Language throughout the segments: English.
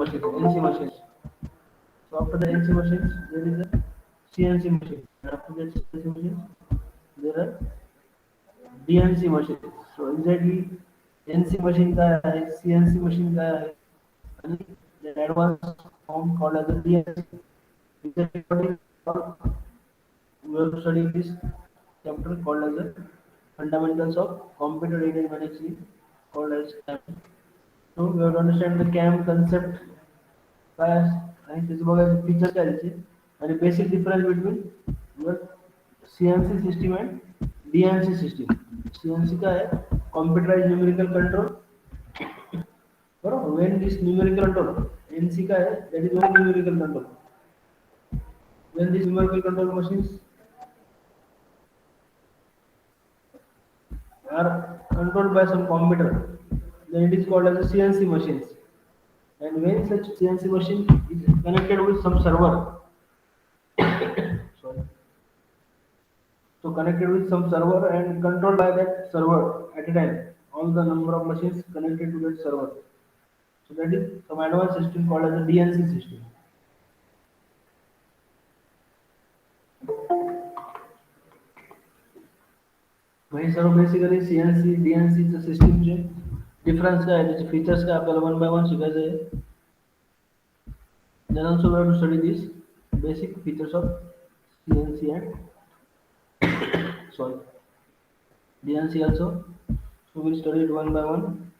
machines, NC machines. So after the NC machines, there is a CNC machine. And after that CNC machines, there are DNC machines. So exactly NC machine काय आहे, CNC machine काय आहे, आणि the advanced form called as a DNC. Exactly what is we have to study this chapter called as the fundamentals of computer aided management called as CAM. So we have to understand the CAM concept, काय आणि त्याचे बघायचे feature काय त्याचे, आणि basic difference between CNC system and DNC system. CNC काय आहे, कॉम्प्युटराइज numerical control, बरोबर. When this numerical control, NC काय आहे, that is only numerical control. When these numerical control machines are controlled by some computer, then it is called as a CNC machines. And when such CNC machine is connected with some server, sorry, so connected with some server and controlled by that server at a time, all the number of machines connected to that server. So that is some advanced system called as a DNC system. वही सर्व basically CNC DNC चं सिस्टीमचे difference काय आहे, त्याचे features काय आपल्याला one by one शिकायचं आहे. Then also we have to study these basic features of CNC and sorry DNC also. So we'll study it one by one.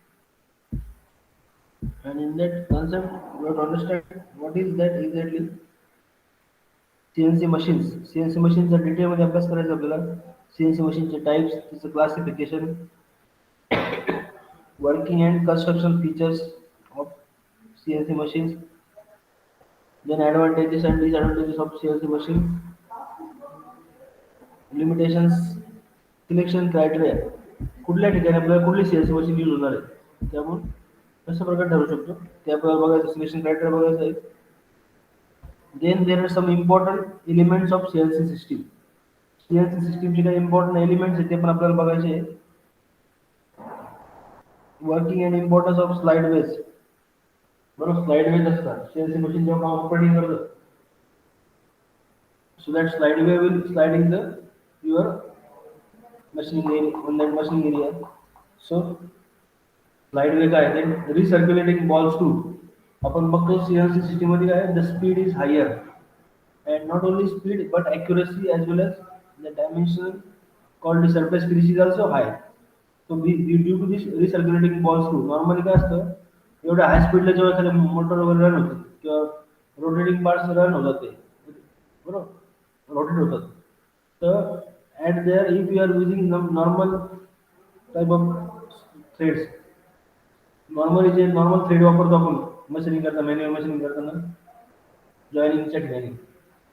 And in that concept, we have to understand what is that exactly CNC machines. CNC machines चा डिटेलमध्ये अभ्यास करायचा आपल्याला. CNC machine चे types, त्याचं classification, working and construction features of CNC machines, then advantages and disadvantages of CNC machine, limitations, selection criteria, कुठल्या ठिकाणी आपल्याला कुठली CNC मशीन यूज होणार आहे, त्यामुळे कशा प्रकारे ठरवू शकतो ते आपल्याला बघायचं, सिलेक्शन क्रायटेरिया बघायचं आहे. Then there are some important elements of CNC system. CNC सिस्टीमचे काही इम्पॉर्टंट एलिमेंट्स आहेत ते पण आपल्याला बघायचे आहे. Working and importance of slideways, बरोबर. स्लाइड वेज असतात CNC मशीन जेव्हा ऑपरेटिंग करतं, so that slide wheel will sliding the your machining area on that machining area. So slide wheel काय आहे, ते recirculating ball screw. आपण बघतो CNC system मध्ये काय, the speed is higher and not only speed but accuracy as well as the dimension called the surface finish is also high. So due to this recirculating ball screw, normally काय असतं, एवढ्या हाय स्पीडला जेव्हा एखाद्या motor वगैरे run होते किंवा rotating parts run होतात ते, बरोबर, रोटेट होतात. तर at there if you are using normal type of threads, normally जे नॉर्मल थ्रेड वापरतो आपण मशीनिंग करताना, मॅन्युअल मशीनिंग करताना जॉईनिंगच्या ठिकाणी,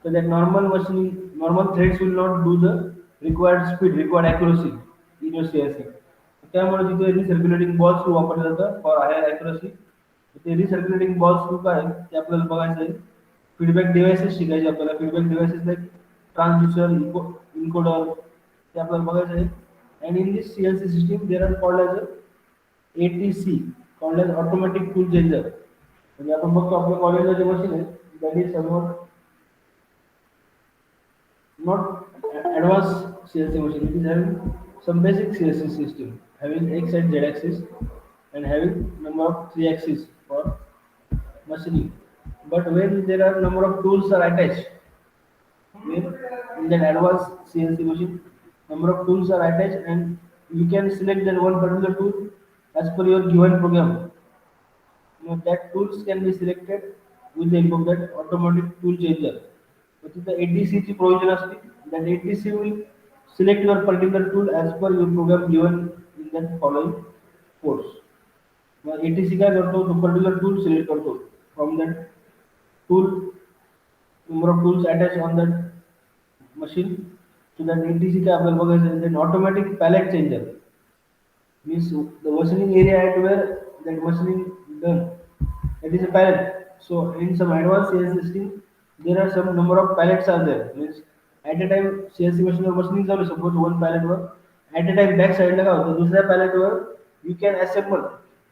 तर that normal threads will not do the required speed, required accuracy in your CNC. त्यामुळे तिथे रिसर्क्युलेटिंग बॉल स्क्रू वापरलं जातं फॉर हायर ॲक्युरसी. ते रिसर्क्युलेटिंग बॉल स्क्रू काय आहे ते आपल्याला बघायचं आहे. फीडबॅक डिव्हाइसेस शिकायचे आपल्याला. Feedback devices like transducer, encoder, ते आपल्याला बघायचं आहे. And in this CNC system there are called as ATC, called as automatic tool changer. म्हणजे आपण बघतो आपल्या कॉलेजला जे मशीन आहे दॅट इज समोर not advanced CNC machine. It is having some basic CNC system, having X and Z axis and having number of 3 axis for machining. But when there are number of tools are attached, when in that advanced CNC machine, number of tools are attached and you can select that one particular tool as per your given program. That tools can be selected with the help of that automatic tool changer. But the ATC ची provision असते, that ATC will select your particular tool as per your program given in that following course. Mug ATC काय करतो, तो particular tool select करतो from that tool, number of tools attached on that machine. So that ATC काय आपल्याला बघायचं आहे, then automatic pallet changer means the machining area at where that machining done, that is a pallet. So in some advanced CNC system there are some number of pallets are there, means at a time CNC machine were machining चालू, suppose one pallet were at a time back side ला काय होतं, दुसऱ्या pallet were you can assemble,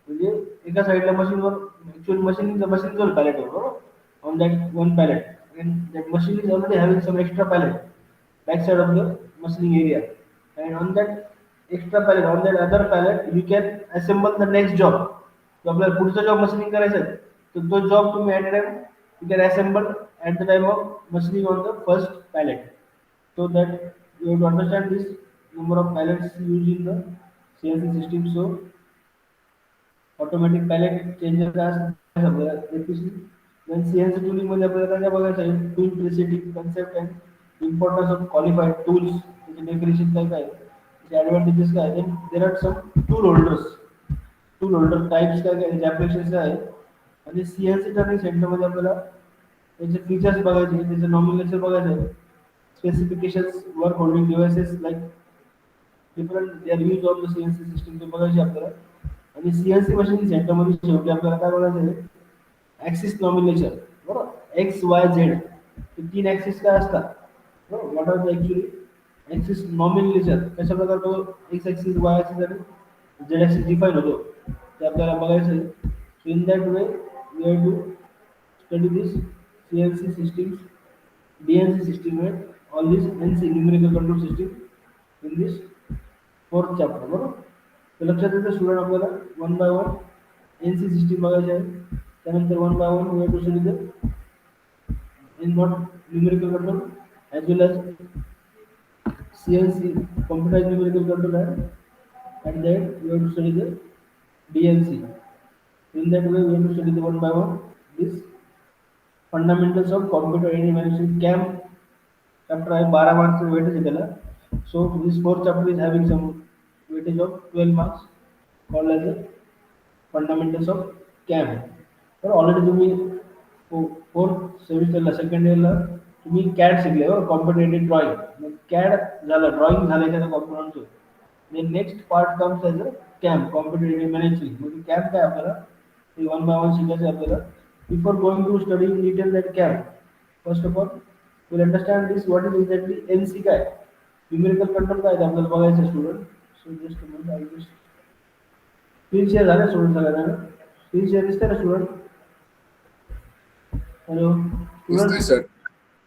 म्हणजे एका साईडला मशीनवर actually मशीनचं pallet होतो on that one pallet and that machine is already having some extra pallet back side of the machining area, and on that extra pallet, on that other pallet you can assemble the next job. तो आपल्याला पुढचा job machining करायचा आहे तर तो job तुम्ही at time you can assemble at the time of machining on the first pallet. So that you have to understand this number of pallets used in the CNC system. So automatic pallet changer आपल्याला especially when CNC tooling मध्ये आपल्याला काय बघायचं आहे tool preceding concept and importance of qualified tools त्याचे definition काय काय त्याचे ॲडव्हान्टेजेस काय then there are some tool holder types काय काय त्याचे ॲप्लिकेशन्स काय आहे आणि CNC टर्निंग सेंटरमध्ये आपल्याला त्याचे फीचर्स बघायचे त्याचे नॉमिनेशन बघायचं आहे specifications work holding devices like different they are use on the CNC system ते बघायचे आपल्याला आणि CNC मशीन सेंटरमध्ये शेवटी आपल्याला काय बघायचं आहे ॲक्सिस नॉमिनेशन बरोबर एक्स वाय झेड हे तीन ॲक्सिस काय असतात बरोबर what are the actually axis nomination कशा प्रकारे तो एक्स ॲक्सिस वाय ॲक्सिस आणि झेड ॲक्सिस डिफाईन होतो ते आपल्याला बघायचं आहे so in that way we have to study this CNC systems DNC system and all these NC numerical control system in this fourth chapter बरोबर तर लक्षात येतं स्टुडंट आपल्याला one by one NC system बघायची आहे त्यानंतर one by one we have to study the in not numerical control as well as CNC computerize numerical control and then we have to study the DNC. In that way we have to study the one by one this fundamentals of computer aided management CAM chapter आहे 12 marks weightage आहे त्याला. So this fourth chapter is having some weightage of 12 marks called as the fundamentals of CAM. तर already तुम्ही fourth सेमिस्टरला second इयरला तुम्ही कॅड शिकले बरं computer drawing मग कॅड झालं ड्रॉइंग झालं त्याचा कॉम्प्युटरचं then next part comes as a camp computer management मग कॅम्प काय आपल्याला ते वन बाय वन शिकायचं आपल्याला before going to study in detail that camp first of all will understand this what is exactly NC काय numerical control काय आपल्याला बघायचं student so just I just screen share झालं स्टुडंट सगळ्यांना screen share दिसतंय ना स्टुडंट हॅलो स्टुडंट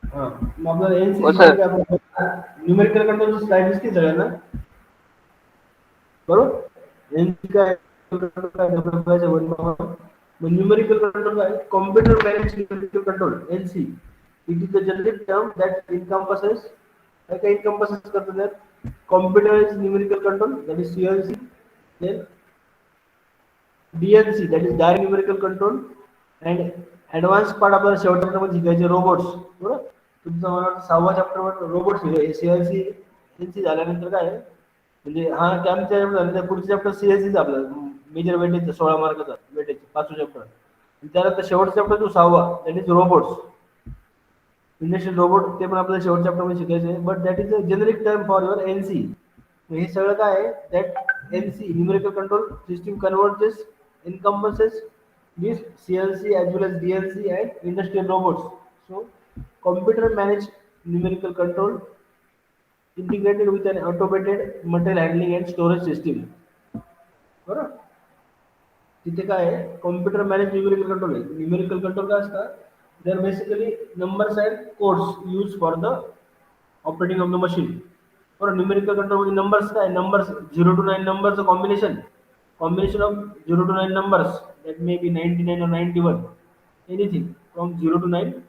हां मग आपल्याला NC न्यूमेरिकल कंट्रोलची स्लाइड दिसते सगळ्यांना बरोबर NC काय बघायचं मग न्यूमेरिकल कंट्रोल काय computer manage numerical control NC it is the generic term that encompasses काय encompasses करतो त्यात computerized numerical control that is CNC then DNC that is direct numerical control and advanced part आपल्याला शेवटच्या मध्ये शिकायचे robots बरोबर तुमचा मला 6वा चॅप्टर वर रोबोट्स CNC NC झाल्यानंतर काय म्हणजे हा कॅम्पच्या झाल्यानंतर पुढचा चॅप्टर CNC चा आपला मेजर वेटेज 16 मार्काचा वेटेज 5वा चॅप्टर त्यानंतर शेवटचा चॅप्टर जो 6वा that is robots industrial robot ते पण आपल्याला शेवटच्या चॅप्टर मध्ये शिकायचे आहे but that is a generic term for your NC हे सगळं काय आहे that NC numerical control system converges encompasses this CNC as well as DNC and industrial robots. So computer managed numerical control integrated with an automated material handling and storage system. बरोबर तिथे काय आहे computer manage numerical control आहे numerical control काय असतात they are basically numbers and codes used for the operating of the machine. For numerical control मध्ये numbers काय numbers 0 to 9 numbers combination of 0 to 9 numbers that may be 99 or 91 anything from 0 to 9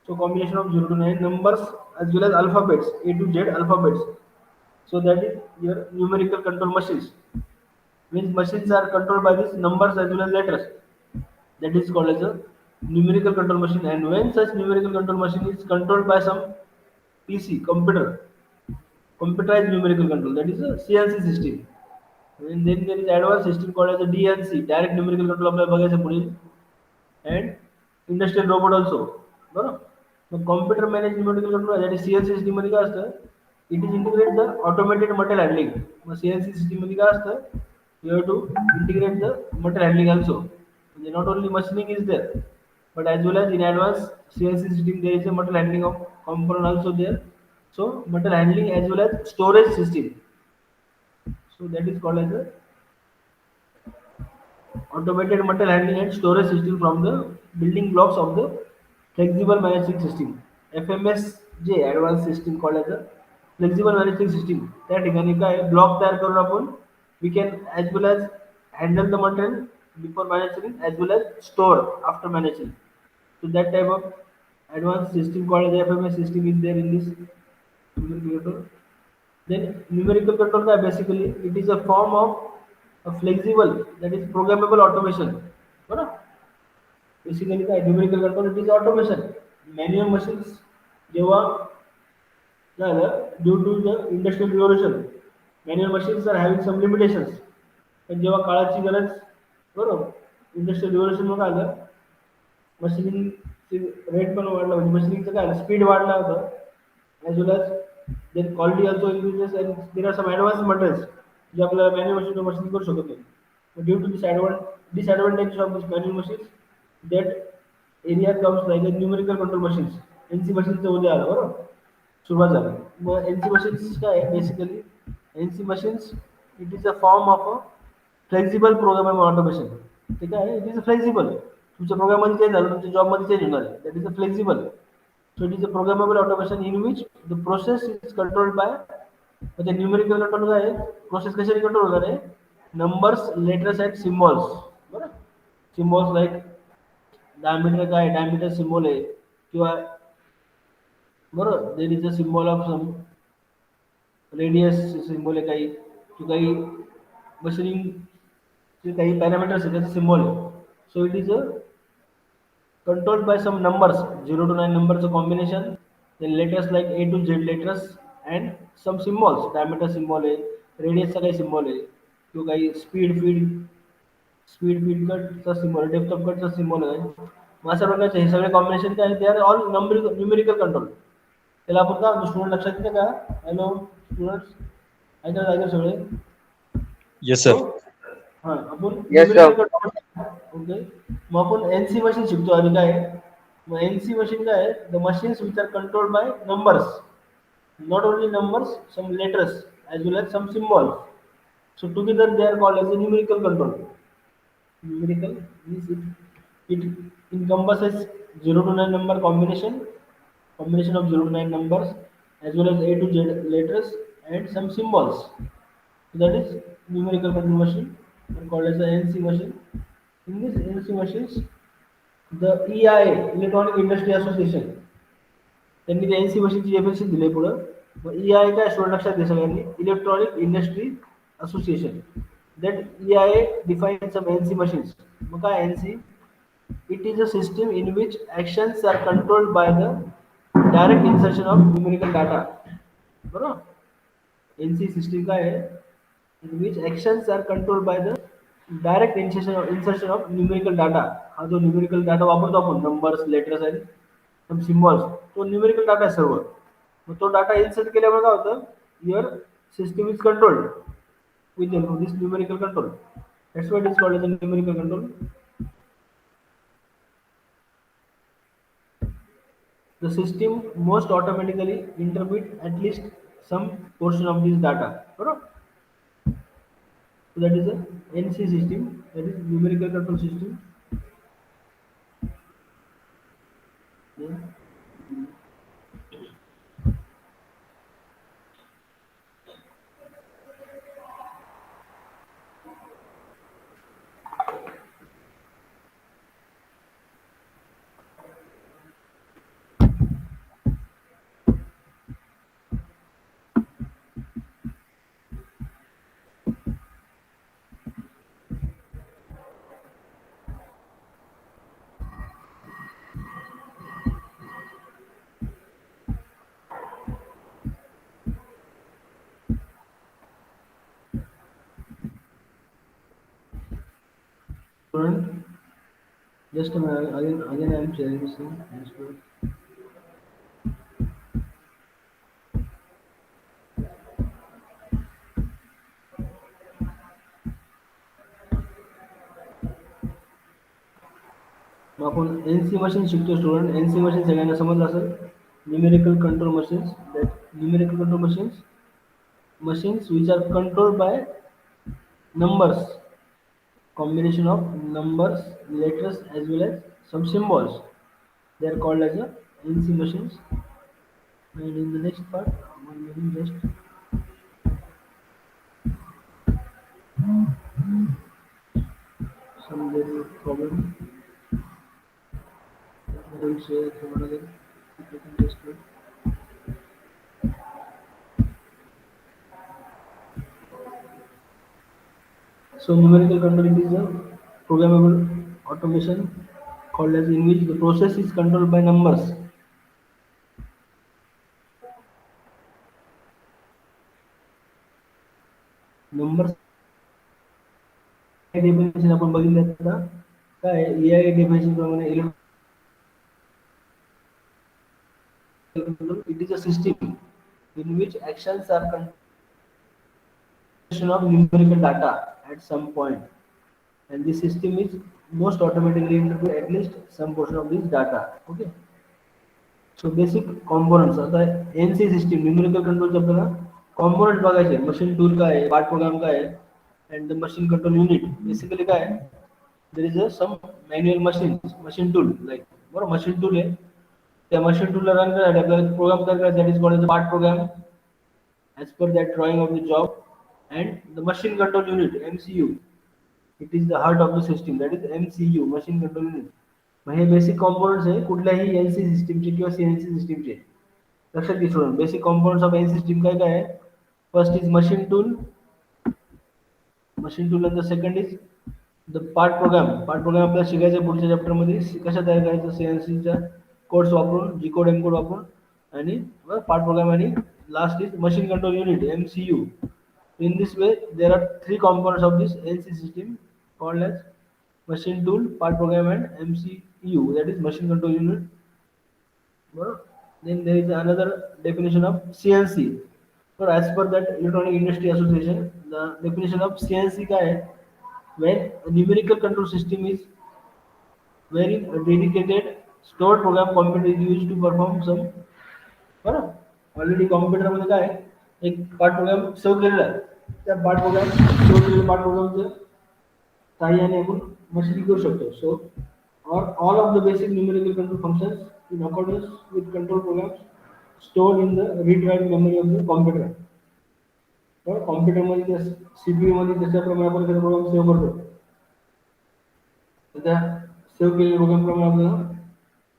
so combination of 0 to 9 numbers as well as alphabets A to Z alphabets so that is your numerical control machines means machines are controlled by these numbers as well as letters that is called as a numerical control machine and when such numerical control machine is controlled by some PC computerized numerical control that is a CNC system and then there is advanced system called as a DNC direct numerical control आपल्याला बघायचं पुढील and industrial robot also बरोबर मग computer managed numerical control that is CNC system मध्ये काय असतं it is integrate the automated material handling mug CNC system मध्ये काय असतं you have to integrate the material handling also म्हणजे not only machining is there but as well as in advance CNC system there is a material handling of component also there so material handling as well as storage system so that is called as a automated material handling and storage system from the building blocks of the flexible managing system. FMSJ advanced system called as a flexible managing system. त्या ठिकाणी काय block तयार करून आपण we can as well as handle the material before manufacturing as well as store after manufacturing. So that type of advanced system called as FMS system is there in this numerical control. Then numerical control basically it is a form of a flexible that is programmable automation. बरोबर? Basically काय numerical control it is automation. Manual machines जेव्हा झालं due to the industrial revolution, manual machines are having some limitations. पण जेव्हा काळाची गरज बरोबर industrial revolution मध्ये आलं मशीनिंग रेट पण वाढला म्हणजे मशीनिंगचं काय स्पीड वाढला होता as well as then quality also increases and there are some advanced materials जे आपल्याला मॅन्युअल मशीन करू शकत नाही. Due to this disadvantage of this manual machines, that area comes like a numerical control machines. NC machines उदय आलं बरोबर सुरुवात झाली. मग NC machines काय आहे basically NC machines it is a form of a flexible programmable automation. ठीक आहे it is a flexible तुमच्या प्रोग्राममध्ये change झालं तुमच्या जॉबमध्ये चेंज होणार आहे that is a flexible. So it is a programmable automation in which the process is controlled by म्हणजे numerical control काय आहे प्रोसेस कशाने कंट्रोल होणार आहे नंबर्स लेटर्स अँड सिम्बॉल्स बरोबर सिम्बॉल्स लाईक डायमीटर काय डायमीटर सिम्बॉल आहे किंवा बरोबर there is a symbol of some radius symbol आहे काही मशीनिंग काही पॅरामीटर्स आहे त्याचं सिम्बॉल आहे so it is a controlled by some numbers 0 to 9 numbers combination then letters like A to Z letters and some symbols diameter symbol आहे radius चा काही symbol आहे किंवा काही speed feed cut चा symbol depth of cut चा symbol आहे मग अशा प्रकारचे हे सगळे कॉम्बिनेशन काय ते आर ऑल न्यूमेरिकल कंट्रोल त्याला आपण का स्टुडंट लक्षात येतं का हॅलो स्टुडंट्स ऐका सगळे Yes, sir. हां आपण Yes, sir. Numerical control okay मग आपण एनसी मशीन शिकतो आणि काय मग एनसी मशीन काय the machines which are controlled by numbers not only numbers some letters as well as some symbols. So together they are called as a numerical control. Numerical means it encompasses 0 to 9 number combination of 0 to 9 numbers as well as A to Z letters and some symbols. So that is numerical control machine and called as a NC machine. In this NC machines, the EIA Electronic Industry Association त्यांनी त्या NC मशीनची definition दिले पुढं मग EIA काय student लक्षात घ्या सगळ्यांनी electronic industry association that EIA defines some NC machines. मग काय NC? It is a system in which actions are controlled by the direct insertion of numerical data. बरोबर? NC system काय आहे? In which actions are controlled by the direct insertion of numerical data. हा जो numerical data वापरतो आपण numbers letters आणि सम symbols तो numerical data आहे सर्व मग तो डाटा इन्सर्ट केल्यामुळे काय होतं your system is controlled with this numerical control. That's what is called as a numerical control. The system most automatically interpret at least some portion of this data. Correct? So that is a NC system. That is numerical control system. Yeah. Student, just a minute. Again I am sharing this thing. मग आपण NC machine शिकतो student NC machine सगळ्यांना समजलं असेल numerical control machines that numerical control machines which are controlled by numbers combination of numbers, letters as well as some symbols. They are called as a NC machines. And in the next part, one minute just some little problem. I will share from another. If you can just wait. So numerical control is a programmable automation called as in which the process is controlled by numbers. Numbers definition आपण बघितलं आता काय AI definition प्रमाणे electrical it is a system in which actions are conversion of numerical data at some point, and this system is most automatically interpret at least some portion of this data. Okay. So basic components आता NC system numerical control आपल्याला component बघायचे machine tool काय आहे part program काय आहे and the machine control unit basically काय आहे there is a some manual machine tool like बरोबर machine tool आहे त्या machine tool ला run करायला आपल्याला program तयार करायचा that is called as a part program as per that drawing of the job, and the machine control unit MCU it is the heart of the system that is MCU machine control unit. Mug hey basic components आहे कुठल्याही NC सिस्टीमचे किंवा CNC सिस्टीमचे. लक्षात घे student basic components of NC system काय काय आहे. First is machine tool and the second is the part program आपल्याला शिकायचं पुढच्या चॅप्टर मध्ये कशा तयार करायचं सीएनसीच्या कोड्स वापरून जी कोड एम कोड वापरून आणि पार्ट प्रोग्राम आणि last is machine control unit MCU. In this way there are three components of this NC system called as machine tool, part program and MCU that is machine control unit. Then there is another definition of CNC. So as per that Electronic Industry Association, the definition of CNC का है when a numerical control system is wherein a dedicated stored program computer is used to perform some बरं already कॉम्प्युटरमध्ये काय आहे एक part program save केलेला आहे त्या part program save केलेल्या पार्ट प्रोग्रामचं साहाय्याने आपण मशीनिंग करू शकतो. सो or all of the basic numerical control functions in accordance with control programs stored in the read-write memory of the computer. तर कॉम्प्युटरमध्ये त्या सीपीयू मध्ये त्याच्याप्रमाणे आपण त्याचा प्रोग्राम सेव्ह करतो. त्या सेव्ह केलेल्या प्रोग्राम प्रमाणे आपल्याला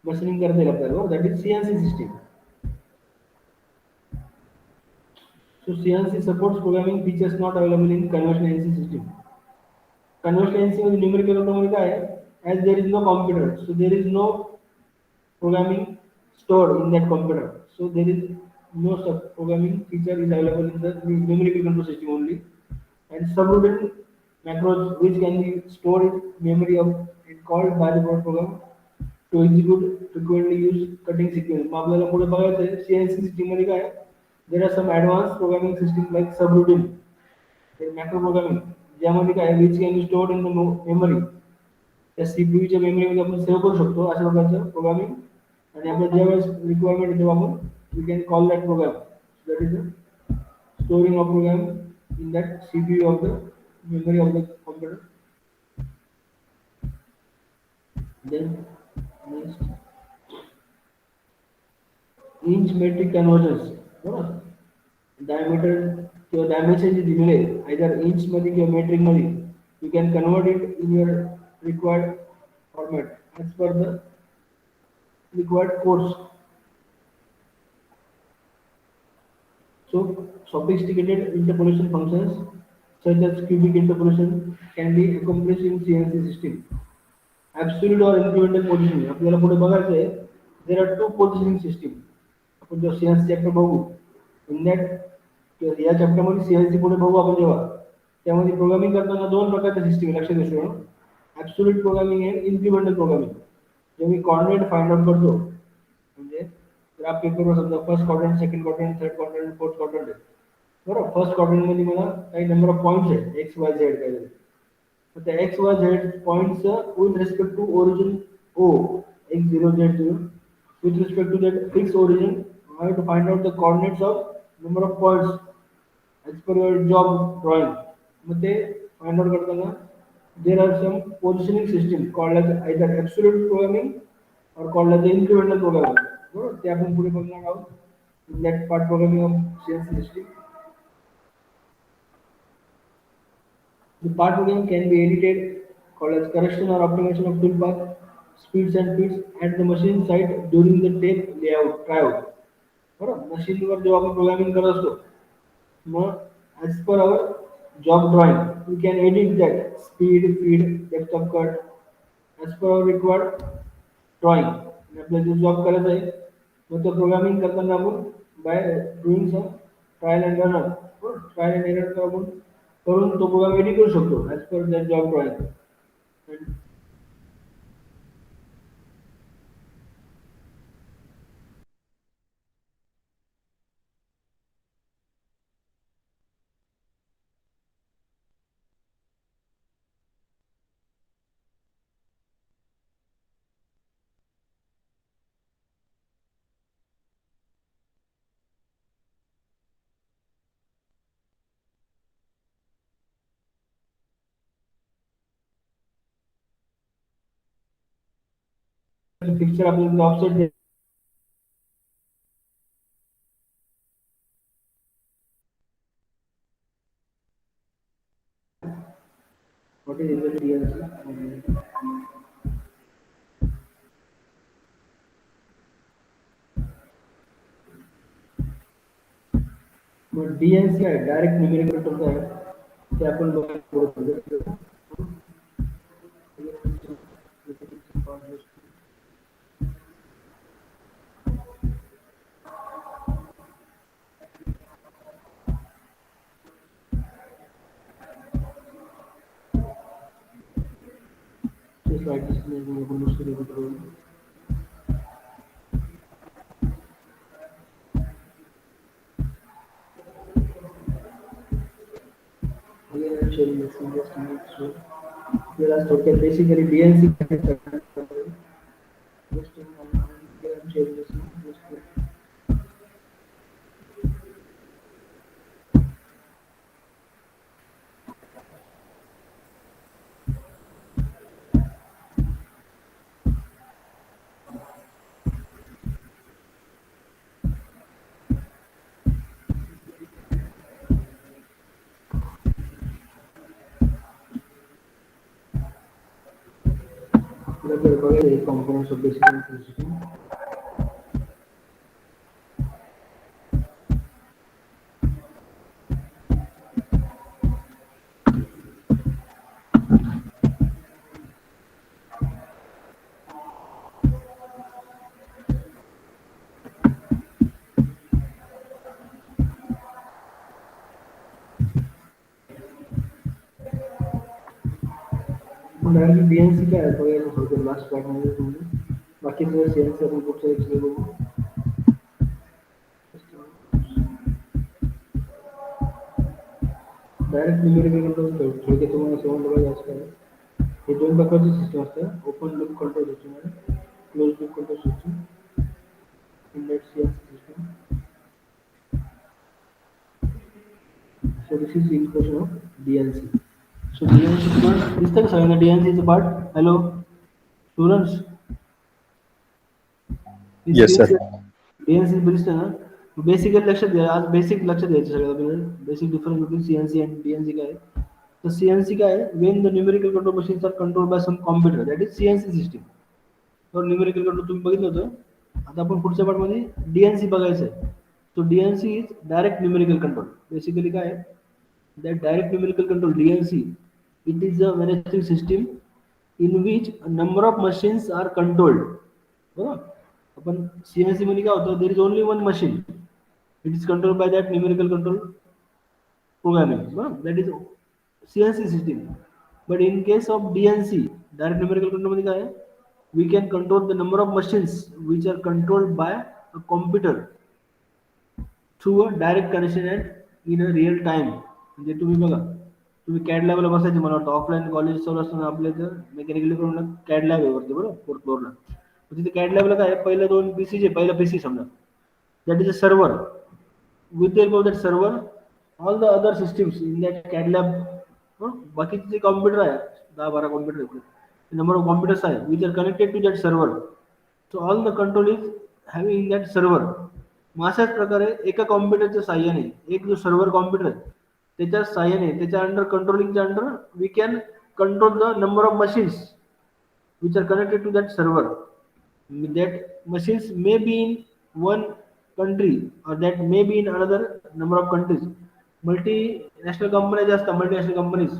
मशीनिंग करता येईल आपल्याला. That is CNC system. So CNC supports programming features not available in conventional NC system. Conventional NC मध्ये numerical मध्ये काय आहे as there is no computer, so there is no programming stored in that computer. So there is no sub programming feature is available in the numerical control system only. And subroutine macros which can be stored in memory of and called by the program to execute frequently used cutting sequence. मग आपल्याला पुढे बघायचं आहे CNC system मध्ये काय there are some advanced programming systems like subroutine and macro programming ज्यामध्ये काय which can be stored in the memory. त्या CPU च्या मेमरी मध्ये आपण सेव्ह करू शकतो अशा प्रकारचं प्रोग्रामिंग आणि आपल्याला ज्यावेळेस रिक्वायरमेंट आहे तेव्हा आपण we can call that program. That is the storing of program in that CPU of the memory of the computer. Then next inch metric conversions. Diameter किंवा dimension जे दिलेले either inch मध्ये किंवा metric मध्ये you can convert it in your required format as per the required codes. So sophisticated interpolation functions such as cubic interpolation can be accomplished in CNC system. Absolute or incremental positioning आपल्याला पुढे बघायचं आहे. There are two positioning system. आपण जो CNC chapter बघू in that या chapter मध्ये CNC पुढे बघू आपण जेव्हा त्यामध्ये प्रोग्रामिंग करताना दोन प्रकारचे सिस्टीम लक्षात घेतो. ऍब्सोल्यूट प्रोग्रामिंग आणि इन्क्रिमेंटल प्रोग्रामिंग. जे मी कोऑर्डिनेट फाइंड आउट करतो म्हणजे ग्राफ पेपरवर समजा first quadrant second quadrant third quadrant fourth quadrant आहे बरोबर. फर्स्ट क्वाड्रंट मध्ये मला काही नंबर ऑफ पॉइंट्स आहेत एक्स वाय झेड काहीतरी. तर त्या X Y Z points with respect to origin O x0 z0 with respect to that fixed origin I have to find out the coordinates of number of points as per your job drawing. मग ते find out करताना there are some positioning systems called as either absolute programming or called as the incremental programming. बरोबर ते आपण पुढे बघणार आहोत. In that part programming of CNC system. The part programming can be edited called as correction or optimization of toolpath, speeds and feeds at the machine side during the tape layout tryout. बरोबर मशीनवर जेव्हा आपण programming करत असतो मग as per our job drawing we can edit that speed feed depth of cut as per our required drawing आणि आपल्याला जो job करायचा आहे मग तो प्रोग्रामिंग करताना आपण by doing some trial and error trial and error आपण करून तो प्रोग्राम एडिट करू शकतो as per that job drawing. Picture आपल्याला offset what is exactly DNC? मग DNC आहे डायरेक्ट न्यूमेरिकल कंट्रोल आहे ते आपण बघू. Just like this, we will look at the again I'm sharing this in just a minute. So there are total basically DNC. Just here I'm sharing this. Components of basic system. Direct DNC काय आहे बघायला होतं last part मध्ये तुम्ही बाकी सगळं CNC आपण पुढच्या एक्सप्लेन बघू. डायरेक्ट न्यूमेरिकल कंट्रोल थोडक्यात तुम्हाला समजलं पाहिजे असं काय हे दोन प्रकारची सिस्टम असतात ओपन लूप कंट्रोल सिस्टम आणि close loop control system in that CNC system. So this is the introduction of DNC. So DNC part दिसतं का सगळ्यांना DNC चं part? Hello students. Yes, sir. DNC दिसतं ना बेसिकली लक्षात घ्या आज बेसिक लक्षात घ्यायचं सगळं आपल्याला basic difference between CNC and DNC काय आहे तर CNC काय आहे when the numerical control machines are controlled by some computer that is CNC system. तर न्यूमेरिकल कंट्रोल तुम्ही बघितलं होतं आता आपण पुढच्या पार्ट मध्ये DNC बघायचं आहे. So DNC is direct numerical control. Basically काय आहे that direct numerical control DNC it is a managing system in which a number of machines are controlled. बरोबर आपण CNC मध्ये काय होतं there is only one machine it is controlled by that numerical control programming बरोबर that is CNC system. But in case of DNC direct numerical control मध्ये काय आहे we can control the number of machines which are controlled by a computer through a direct connection and in a real time. म्हणजे तुम्ही बघा तुम्ही कॅड लॅबला बसायचे मला वाटतं ऑफलाईन कॉलेज चालू असताना आपल्या इथं मेकॅनिकली करून कॅड लॅब आहे वरती बरोबर फोर्थ फ्लोअरला तिथे कॅड लॅबला काय पहिलं दोन पीसी जे पहिला पीसी समजा that is a server with the help of that server all the other systems in that CAD lab बाकीचे जे कॉम्प्युटर आहे 10-12 कॉम्प्युटर नंबर ऑफ कॉम्प्युटर्स आहे which are connected to that server. So all the control is having in that server. मग अशाच प्रकारे एका कॉम्प्युटरच्या साह्याने एक जो सर्व्हर कॉम्प्युटर आहे त्याच्या साह्याने त्याच्या अंडर कंट्रोलिंगच्या under we can control the number of machines which are connected to that server. That machines may be in one country or that may be in another number of countries. Multinational कंपन्या ज्या असतात multinational companies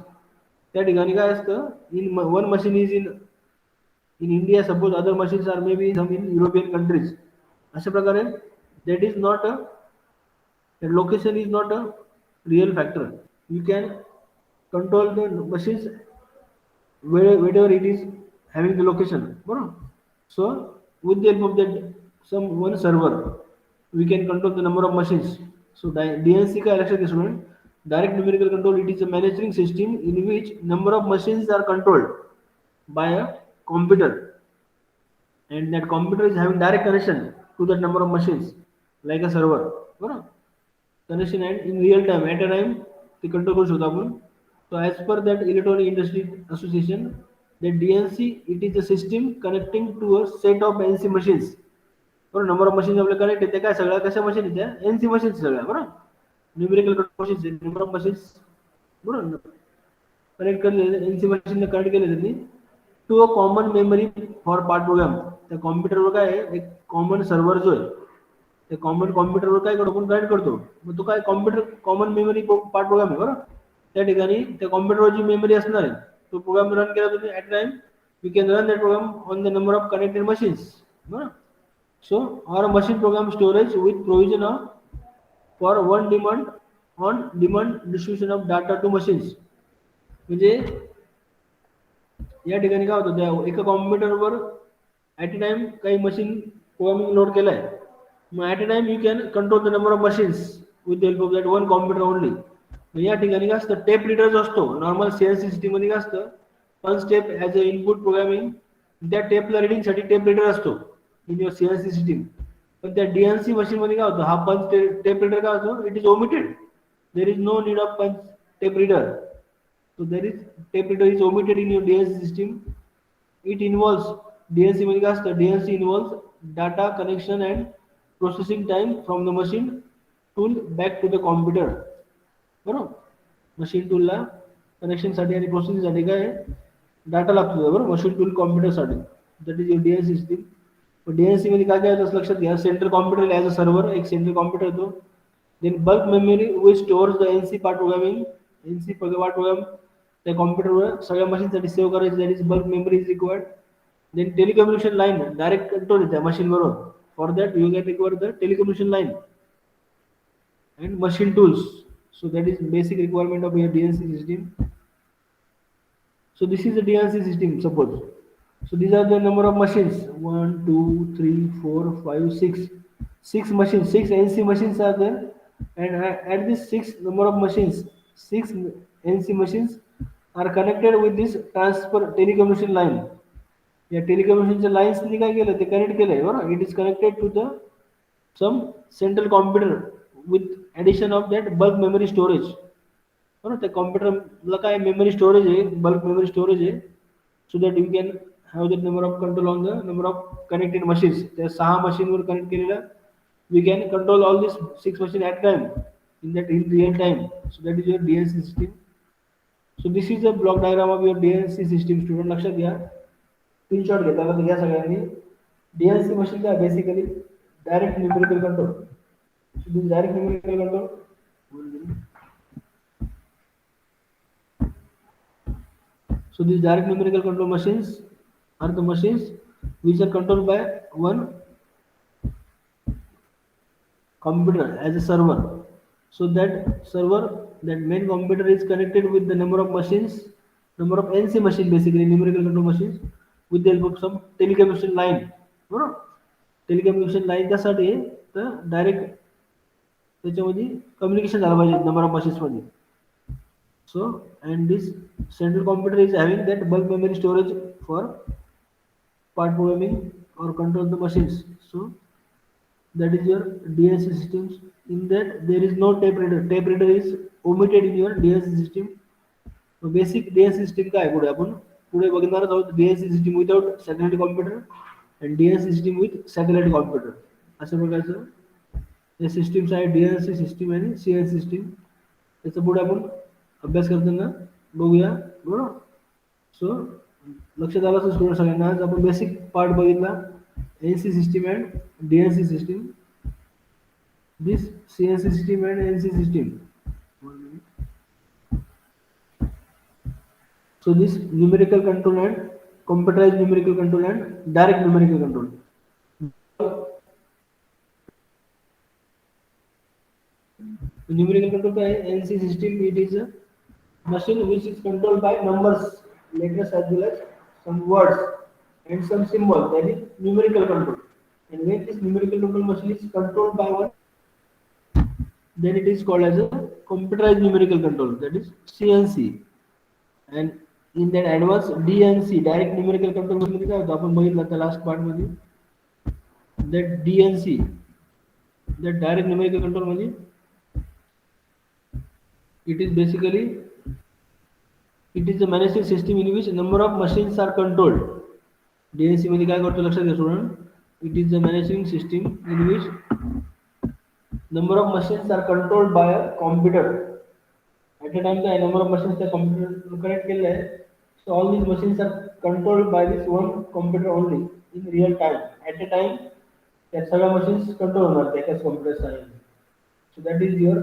त्या ठिकाणी काय असतं in one machine is in India suppose other machines are may be some in European countries. अशा प्रकारे that is not a location is not a real factor. You can control the machines wherever it is having the location. So with the help of that some one server we can control the number of machines. So DNC का लक्षात घ्या student. Direct numerical control, it is a managing system in which number of machines are controlled by a computer and that computer is having direct connection to that number of machines like a server. Connection and in real time at a time ते control करू शकतो आपण. So as per that Electronic Industry Association, the DNC it is a system connecting to a set of NC machines. बरोबर number of machines आपल्या connect येते काय सगळ्या कशा मशीन येत्या NC मशीन्स सगळ्या बरोबर numerical machines number of machines बरोबर कनेक्ट केले NC मशीन कनेक्ट केले त्यांनी to a common memory for part program. त्या कॉम्प्युटरवर काय आहे एक कॉमन सर्व्हर जो आहे त्या कॉमन कॉम्प्युटरवर काय करतो आपण कनेक्ट करतो. मग तो काय computer common memory part programme आहे बरोबर. त्या ठिकाणी त्या कॉम्प्युटरवर जी मेमरी असणार आहे तो प्रोग्राम रन केला तुम्ही at time you can run that program on the number of connected machines. बरोबर. So or machine program storage with provision of for one demand on demand distribution of data to machines. म्हणजे या ठिकाणी काय होतं त्या एका कॉम्प्युटरवर at a time काही मशीन प्रोग्रामिंग लोड केलाय मग at a time you can control the number of machines with the help of that one computer only. या ठिकाणी काय असतं टेप रिडर जो असतो नॉर्मल सीएनसी सिस्टीम मध्ये काय असतं punch tape as a input programming त्या टेपला रिडिंगसाठी टेप रिडर असतो इन युअर सीएनसी सिस्टीम. पण त्या डीएनसी मशीन मध्ये काय होतं हा पंच टेप रिडर काय होतो it is omitted. There is no need of punch tape reader. So there is tape reader is omitted in your DNC system. It involves DNC मध्ये काय असतं DNC involves data connection and processing time from the machine tool back to the computer. बरोबर machine टूलला कनेक्शनसाठी आणि प्रोसेसिंगसाठी काय data लागतो बरोबर मशीन टूल कॉम्प्युटरसाठी that is DNC system. DNC मध्ये काय काय होतं लक्षात घ्या central computer as a server एक सेंट्रल कॉम्प्युटर येतो. Then bulk memory which stores the NC part programming NC part program त्या कॉम्प्युटरवर सगळ्या मशीनसाठी सेव्ह करायची that is bulk memory is required. Then telecommunication line direct control येते machine बरोबर for that you can require the telecommunication line and machine tools. So that is basic requirement of your DNC system. So this is the DNC system suppose. So these are the number of machines 1 2 3 4 5 6 6 machines 6 NC machines are there and at this 6 number of machines 6 NC machines are connected with this transfer telecommunication line. या टेलिकम्युनिकेशनच्या लाईन्सनी काय केलं ते connect केलंय बरोबर it is connected to the some central computer with addition of that bulk memory storage. बरोबर त्या कॉम्प्युटरला काय मेमरी स्टोरेज आहे बल्क मेमरी स्टोरेज आहे so that you can have that number of control on the number of connected machines. त्या 6 मशीनवर connect केलेलं we can control all this 6 machine at time in that in real time. So that is your DNC system. So this is a block diagram of your DNC system. Student लक्षात घ्या screenshot घेताना घ्या सगळ्यांनी. DNC machine काय basically direct numerical control. So this direct numerical control. So these direct numerical control machines are the machines which are controlled by one computer as a server. So that server, that main computer is connected with the number of machines, number of NC machine basically numerical control machines with the help of some telecommunication line. बरोबर telecommunication line त्यासाठी तर direct त्याच्यामध्ये communication झालं पाहिजे number of machines मध्ये. So and this central computer is having that bulk memory storage for part programming or control the machines. So that is your DNC systems. In that there is no tape reader. Tape reader is omitted in your DNC system. Basic DNC system काय पुढे आपण पुढे बघणारच आहोत. DNC system without satellite computer and DNC system with satellite computer अशा प्रकारचं हे systems आहे. डीएनसी सिस्टीम आणि सीएनसी सिस्टीम त्याचा पुढे आपण अभ्यास करताना बघूया. बरोबर. सो लक्षात आलं असेल स्टुडंट सगळ्यांना. आज आपण बेसिक पार्ट बघितला NC system and DNC system. This CNC system and NC system. So this numerical control and computerized numerical control and direct numerical control. The numerical control by NC system, it is a machine which is controlled by numbers, letters as well as some words and some symbols. That is numerical control. And when this numerical control machine is controlled by one, then it is called as a computerized numerical control. That is CNC. And in that advanced DNC direct numerical control मध्ये काय होतं आपण बघितलं आता last part मध्ये. that DNC that direct numerical control मध्ये it is basically it is a managing system in which number of machines are controlled. DNC मध्ये काय करतो लक्षात घ्या student. it is a managing system in which number of machines are controlled by a computer. At a time the number of machines the computer connect केलेलं आहे. So all these machines are controlled by this one computer only in real time. At a time त्या सगळ्या machines control होणार त्या एकाच computer साहाय्याने. So that is your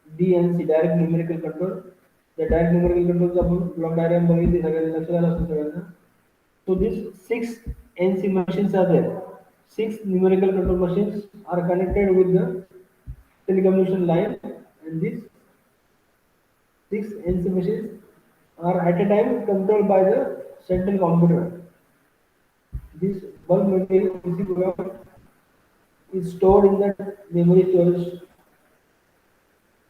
DNC direct numerical control. The direct numerical control चा आपण block diagram बघितली सगळ्यांना लक्षात आलं असेल सगळ्यांना. So these 6 NC machines are there. 6 numerical control machines are connected with the telecommunication line, and these 6 NC machines are at a time controlled by the central computer. This bulk memory NC program is stored in the memory storage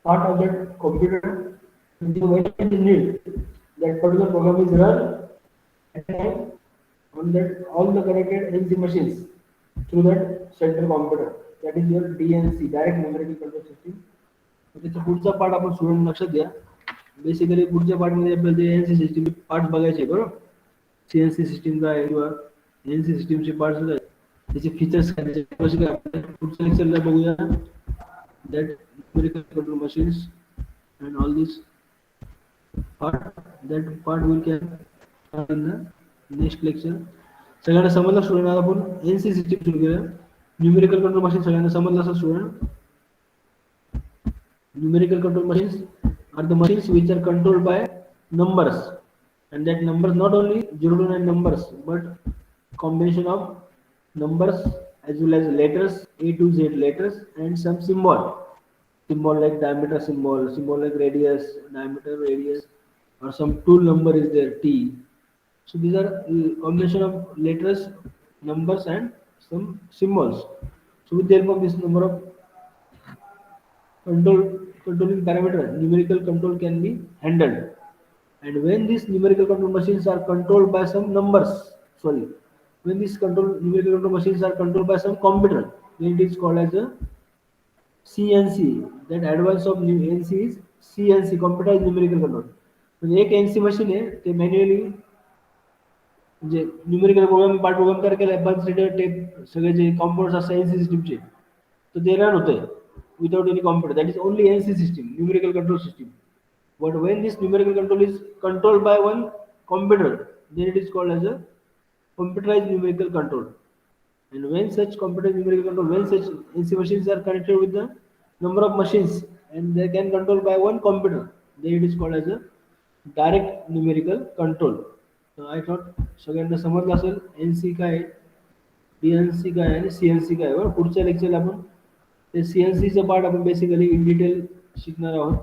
part of that computer. And when it is needed, that particular program is run at a time on that all the connected NC machines through that central computer. That is your DNC direct numerical control system. त्याचा पुढचा part आपण student लक्षात घ्या. Basically पुढच्या part मध्ये आपल्याला ते NC system part बघायचे बरोबर. सीएनसी सिस्टीम काय किंवा एनसी सिस्टीमचे पार्ट्स काय त्याचे फीचर्स काय त्याचे कसे काय पुढच्या लेक्चरला बघूया. That numerical control machines and all this part that part will can in the next lecture. सगळ्यांना समजलं स्टुडंट. आता आपण एनसी सिस्टीम सुरू केलं. न्यूमेरिकल कंट्रोल मशीन सगळ्यांना समजलं असेल student. Numerical control machines are the machines which are controlled by numbers, and that numbers not only 0 to 9 numbers but combination of numbers as well as letters A to Z letters and some symbol like diameter symbol like radius, diameter, radius, or some tool number is there T. So these are combination of letters, numbers and some symbols. So with the help of this number of controlling parameter, numerical control can be handled. And when these numerical control machines are controlled by some when these numerical control machines are controlled by some computer, then it is called as a CNC. That advance of NC is CNC, computerized numerical control. म्हणजे एक NC machine आहे ते manually म्हणजे numerical programme part programme तयार केलाय. Bunch reader tape सगळे जे components असतात NC सिस्टीमचे तर ते रन होते without any computer. That is only NC system, numerical control system. But when this numerical control is controlled by one computer, then it is called as a computerized numerical control. And when such computerized numerical control, when such NC machines are connected with the number of machines and they can control by one computer, then it is called as a direct numerical control. So I thought सगळ्यांना समजलं असेल NC काय, DNC काय आणि CNC काय. पुढच्या लेक्चरला आपण ते सीएनसीचं पार्ट आपण बेसिकली इन डिटेल शिकणार आहोत.